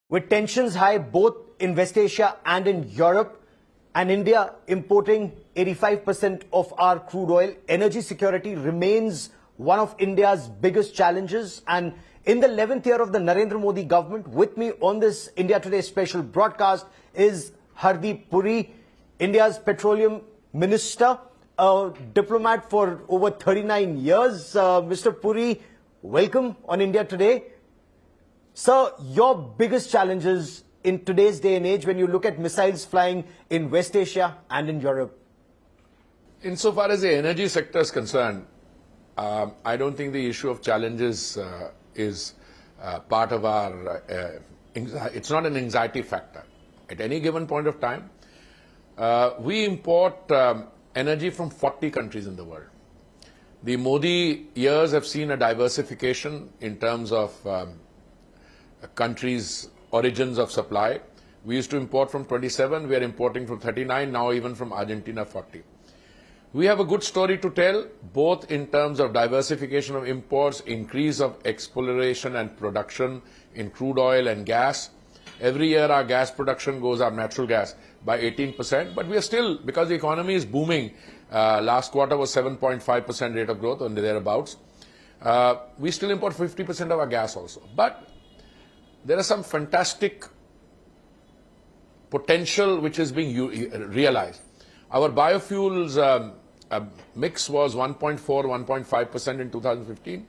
With tensions high both in West Asia and in Europe, and India importing 85% of our crude oil, energy security remains one of India's biggest challenges. And in the 11th year of the Narendra Modi government, with me on this India Today special broadcast is Hardeep Puri, India's Petroleum Minister, a diplomat for over 39 years. Mr. Puri, welcome on India Today. Sir, your biggest challenges in today's day and age when you look at missiles flying in West Asia and in Europe? Insofar as the energy sector is concerned, I don't think the issue of challenges is part of our, it's not an anxiety factor. At any given point of time, we import energy from 40 countries in the world. The Modi years have seen a diversification in terms of countries' origins of supply. We used to import from 27, we are importing from 39, now even from Argentina 40. We have a good story to tell, both in terms of diversification of imports, increase of exploration and production in crude oil and gas. Every year our gas production goes up, natural gas, by 18%, but we are still, because the economy is booming, last quarter was 7.5% rate of growth, or thereabouts. We still import 50% of our gas also. But there are some fantastic potential which is being realized. Our biofuels mix was 1.4, 1.5% in 2015.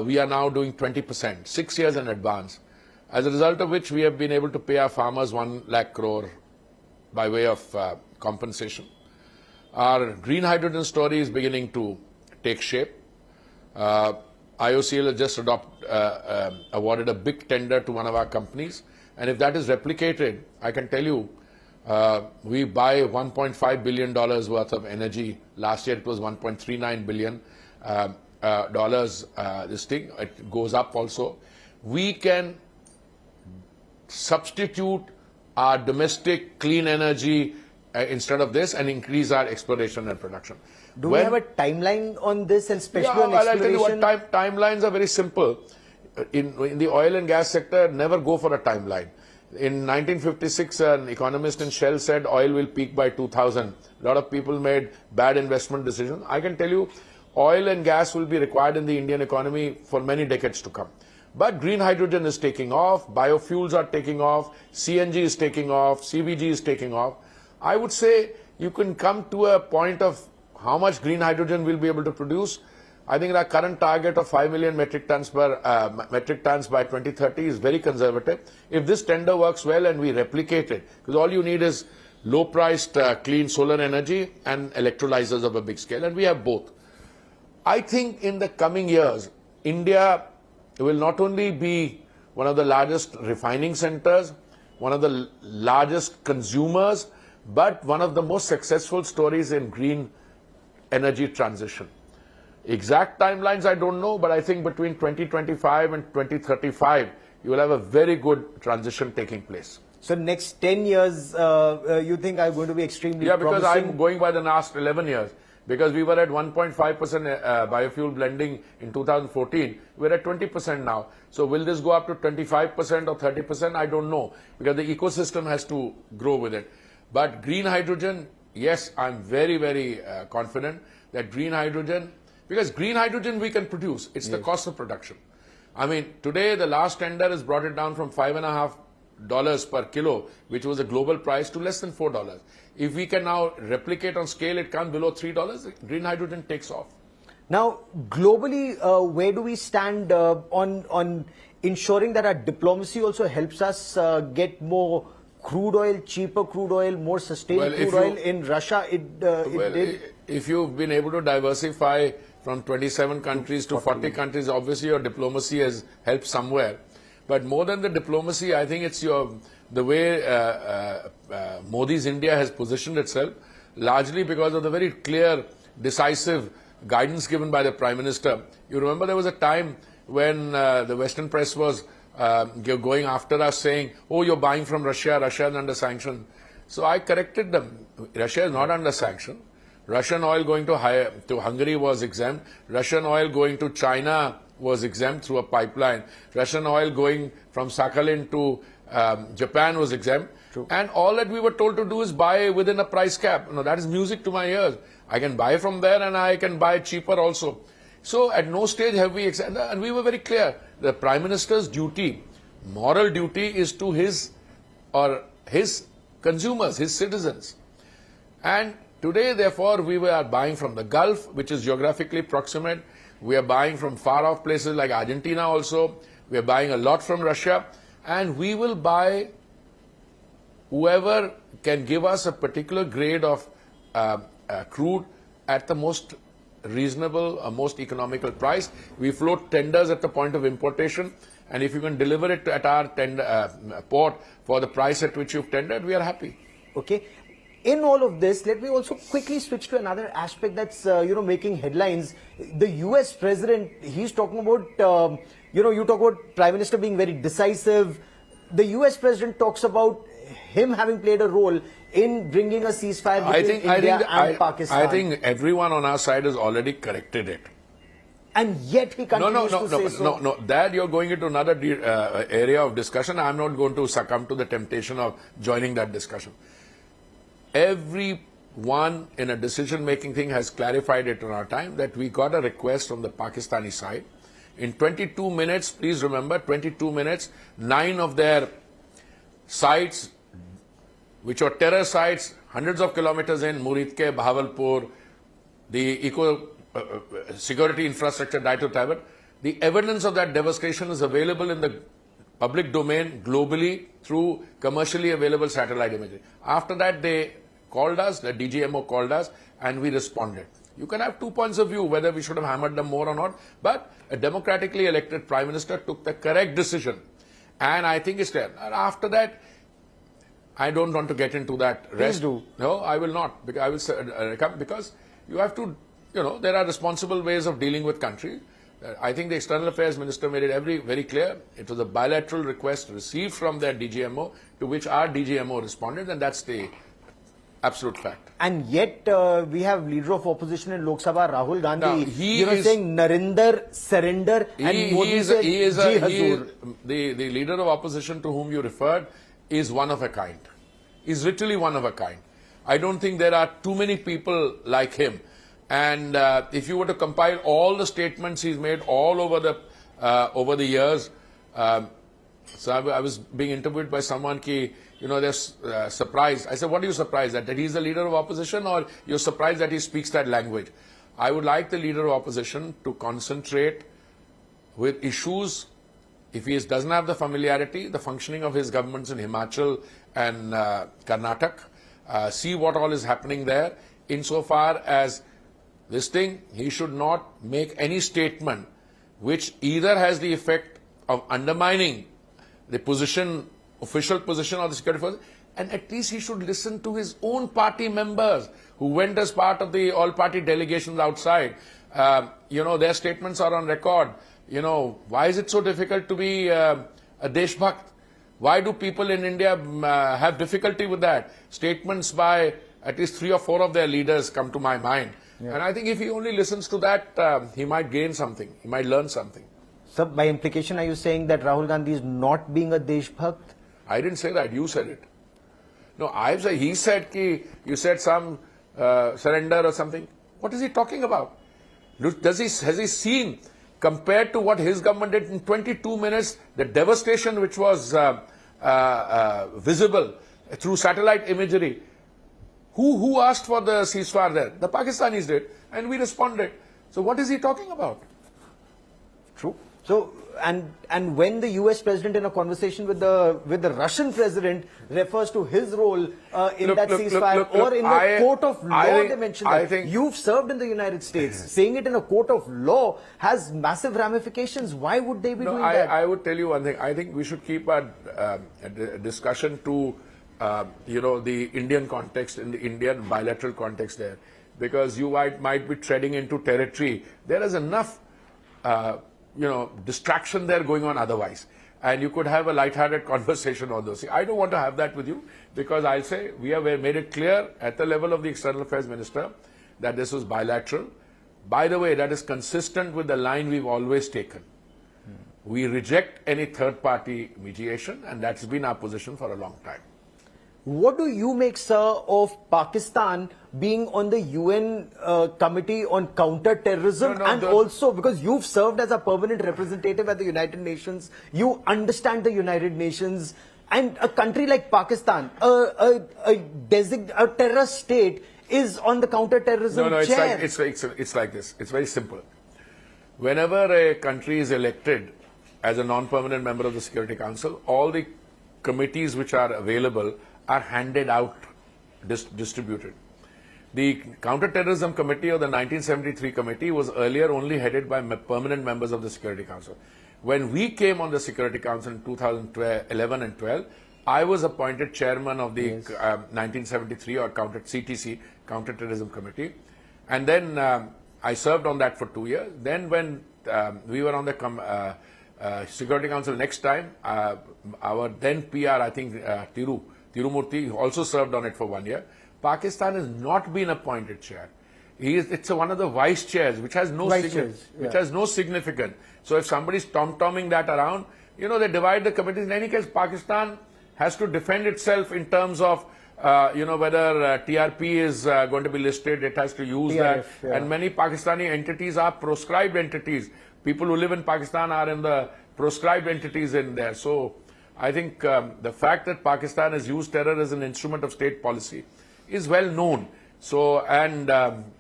We are now doing 20%, 6 years in advance. As a result of which we have been able to pay our farmers 1 lakh crore by way of compensation. Our green hydrogen story is beginning to take shape. IOCL has just awarded a big tender to one of our companies, and if that is replicated, I can tell you we buy $1.5 billion worth of energy. Last year it was $1.39 billion this thing. It goes up also. We can substitute our domestic clean energy instead of this and increase our exploration and production. Do we have a timeline on this, and especially on well, exploration? I'll tell you what, timelines are very simple. In the oil and gas sector, never go for a timeline. In 1956, an economist in Shell said oil will peak by 2000. A lot of people made bad investment decisions. I can tell you, oil and gas will be required in the Indian economy for many decades to come. But green hydrogen is taking off, biofuels are taking off, CNG is taking off, CBG is taking off. I would say you can come to a point of how much green hydrogen we'll be able to produce. I think our current target of 5 million metric tons by 2030 is very conservative. If this tender works well and we replicate it, because all you need is low-priced clean solar energy and electrolyzers of a big scale, and we have both. I think in the coming years, India will not only be one of the largest refining centers, one of the largest consumers, but one of the most successful stories in green energy transition. Exact timelines I don't know, but I think between 2025 and 2035, you will have a very good transition taking place. So next 10 years, you think are going to be extremely promising? Yeah, because I'm going by the last 11 years. Because we were at 1.5% biofuel blending in 2014, we're at 20% now. So will this go up to 25% or 30%? I don't know, because the ecosystem has to grow with it. But green hydrogen, yes, I'm very, very confident that green hydrogen, because green hydrogen we can produce, it's the cost of production. I mean, today the last tender has brought it down from $5.50 per kilo, which was a global price, to less than $4. If we can now replicate on scale, it comes below $3, green hydrogen takes off. Now, globally, where do we stand on ensuring that our diplomacy also helps us get more crude oil, cheaper crude oil, more sustained crude oil? In Russia, it did. If you've been able to diversify from 27 countries to 40 countries, obviously your diplomacy has helped somewhere. But more than the diplomacy, I think it's the way Modi's India has positioned itself, largely because of the very clear, decisive guidance given by the Prime Minister. You remember there was a time when the Western press was going after us saying, oh, you're buying from Russia, Russia is under sanction. So I corrected them. Russia is not under sanction. Russian oil going to Hungary was exempt. Russian oil going to China was exempt through a pipeline. Russian oil going from Sakhalin to Japan was exempt. True. And all that we were told to do is buy within a price cap. No, that is music to my ears. I can buy from there and I can buy cheaper also. So at no stage have we accepted, and we were very clear. The Prime Minister's duty, moral duty, is to his consumers, his citizens. And today, therefore, we are buying from the Gulf, which is geographically proximate. We are buying from far-off places like Argentina also. We are buying a lot from Russia. And we will buy whoever can give us a particular grade of crude at the most reasonable, most economical price. We float tenders at the point of importation. And if you can deliver it at our port for the price at which you've tendered, we are happy. Okay. In all of this, let me also quickly switch to another aspect that's, making headlines. The US president, he's talking about, you talk about Prime Minister being very decisive. The US president talks about him having played a role in bringing a ceasefire between India and Pakistan. I think everyone on our side has already corrected it. And yet he continues to say so. No. That you're going into another area of discussion. I'm not going to succumb to the temptation of joining that discussion. Everyone in a decision-making thing has clarified it in our time that we got a request from the Pakistani side. In 22 minutes, please remember, 22 minutes, 9 of their sites, which were terror sites, hundreds of kilometers in, Muridke, Bahawalpur, the security infrastructure, Daito Tibet, the evidence of that devastation is available in the public domain globally through commercially available satellite imagery. After that, they called us, the DGMO called us, and we responded. You can have 2 points of view, whether we should have hammered them more or not, but a democratically elected Prime Minister took the correct decision. And I think it's there. And after that, I don't want to get into that rest. Please do. No, I will not. Because I will because you have to, there are responsible ways of dealing with country. I think the External Affairs Minister made it very clear. It was a bilateral request received from their DGMO, to which our DGMO responded, and that's the absolute fact. And yet we have leader of opposition in Lok Sabha, Rahul Gandhi, now, saying Narendra surrender and Modi said, the leader of opposition to whom you referred is one of a kind. Is literally one of a kind. I don't think there are too many people like him. And if you were to compile all the statements he's made all over the years, so I was being interviewed by someone they're surprised. I said, what are you surprised at? That he's the leader of opposition, or you're surprised that he speaks that language? I would like the leader of opposition to concentrate with issues. If he doesn't have the familiarity, the functioning of his governments in Himachal and Karnataka, see what all is happening there. Insofar as this thing, he should not make any statement which either has the effect of undermining the official position of the security forces, and at least he should listen to his own party members who went as part of the all-party delegations outside. Their statements are on record. Why is it so difficult to be a Deshbhakt? Why do people in India have difficulty with that? Statements by at least 3 or 4 of their leaders come to my mind. Yeah. And I think if he only listens to that, he might gain something. He might learn something. So by implication, are you saying that Rahul Gandhi is not being a Deshbhakt? I didn't say that. You said it. No, he said you said some surrender or something. What is he talking about? Has he seen, compared to what his government did in 22 minutes, the devastation which was visible through satellite imagery? Who asked for the ceasefire there? The Pakistanis did, and we responded. So what is he talking about? True. So, and when the US president in a conversation with the Russian president refers to his role in that ceasefire or in the court of law, they mention that. You've served in the United States. Saying it in a court of law has massive ramifications. Why would they be doing that? I would tell you one thing. I think we should keep our discussion to the Indian context, in the Indian bilateral context there, because you might be treading into territory. There is enough distraction there going on otherwise. And you could have a light-hearted conversation on those. I don't want to have that with you, because I'll say we have made it clear at the level of the External Affairs Minister that this was bilateral. By the way, that is consistent with the line we've always taken. We reject any third-party mediation, and that's been our position for a long time. What do you make, sir, of Pakistan being on the UN Committee on Counter-Terrorism? Also, because you've served as a permanent representative at the United Nations, you understand the United Nations, and a country like Pakistan, a terror state, is on the counter-terrorism chair. It's like this. It's very simple. Whenever a country is elected as a non-permanent member of the Security Council, all the committees which are available are handed out, distributed. The Counter-Terrorism Committee or the 1973 committee was earlier only headed by permanent members of the Security Council. When we came on the Security Council in 2011 and 12, I was appointed chairman of the 1973 or CTC, Counter-Terrorism Committee. And then I served on that for 2 years. Then when we were on the Security Council next time, our then PR, I think Tirumurti, also served on it for 1 year. Pakistan has not been appointed chair. It's one of the vice chairs, which has no significance. So if somebody's tom-tomming that around, they divide the committees. In any case, Pakistan has to defend itself in terms of, whether TRP is going to be listed. It has to use that. Yeah. And many Pakistani entities are proscribed entities. People who live in Pakistan are in the proscribed entities in there. So I think the fact that Pakistan has used terror as an instrument of state policy is well known. So, and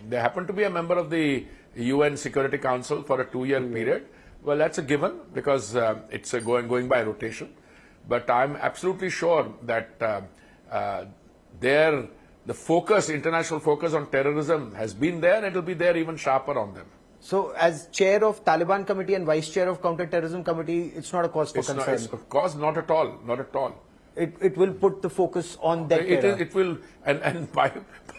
they happen to be a member of the UN Security Council for a 2-year period. Well, that's a given because it's going by rotation. But I'm absolutely sure that the international focus on terrorism has been there, and it will be there even sharper on them. So, as chair of Taliban committee and vice chair of counter-terrorism committee, it's not a cause for concern? Of course, not at all. Not at all. It will put the focus on that terror. It will, and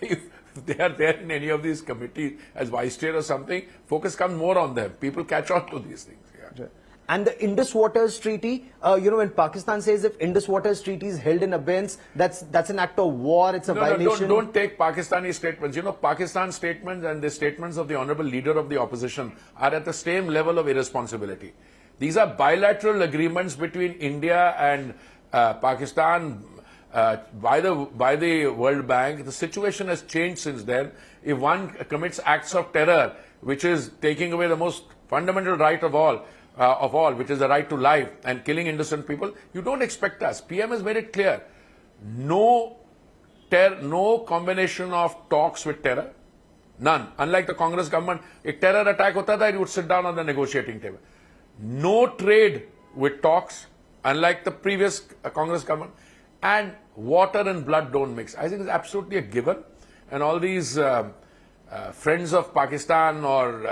if they are there in any of these committees as vice chair or something, focus comes more on them. People catch on to these things. Yeah. And the Indus Waters Treaty, when Pakistan says if Indus Waters Treaty is held in abeyance, that's an act of war, it's a violation. Don't take Pakistani statements. Pakistan's statements and the statements of the honorable leader of the opposition are at the same level of irresponsibility. These are bilateral agreements between India and Pakistan by the World Bank. The situation has changed since then. If one commits acts of terror, which is taking away the most fundamental right of all, which is the right to life, and killing innocent people, you don't expect us. PM has made it clear. No combination of talks with terror. None. Unlike the Congress government, if terror attack hota tha, it would sit down on the negotiating table. No trade with talks, unlike the previous Congress government. And water and blood don't mix. I think it's absolutely a given. And all these friends of Pakistan or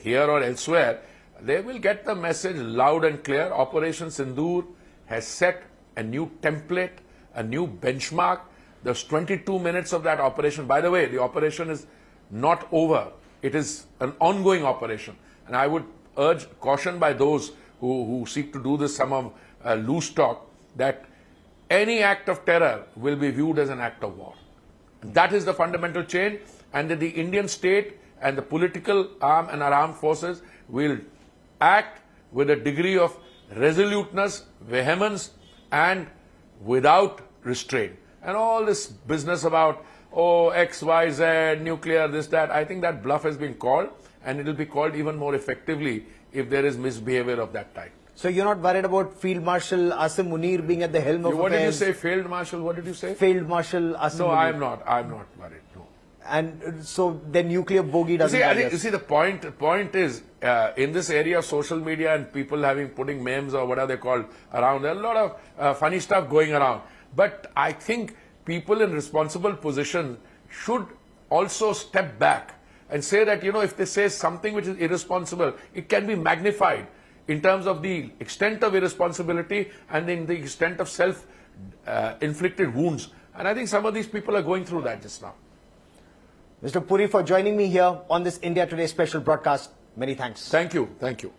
here or elsewhere, they will get the message loud and clear. Operation Sindoor has set a new template, a new benchmark. There's 22 minutes of that operation. By the way, the operation is not over. It is an ongoing operation. And I would urge caution by those who seek to do this, some of loose talk, that any act of terror will be viewed as an act of war. That is the fundamental change, and that the Indian state and the political arm and our armed forces will act with a degree of resoluteness, vehemence, and without restraint. And all this business about, X, Y, Z, nuclear, this, that, I think that bluff has been called, and it will be called even more effectively if there is misbehavior of that type. So you're not worried about Field Marshal Asim Munir being at the helm of affairs? What did you say, Field Marshal? What did you say? Field Marshal Asim Munir. No, I'm not worried, no. And so the nuclear bogey doesn't you see, the point is, in this area of social media and people putting memes or whatever they're called around, there are a lot of funny stuff going around. But I think people in responsible positions should also step back and say that, if they say something which is irresponsible, it can be magnified in terms of the extent of irresponsibility and in the extent of self-inflicted wounds. And I think some of these people are going through that just now. Mr. Puri, for joining me here on this India Today special broadcast, many thanks. Thank you. Thank you.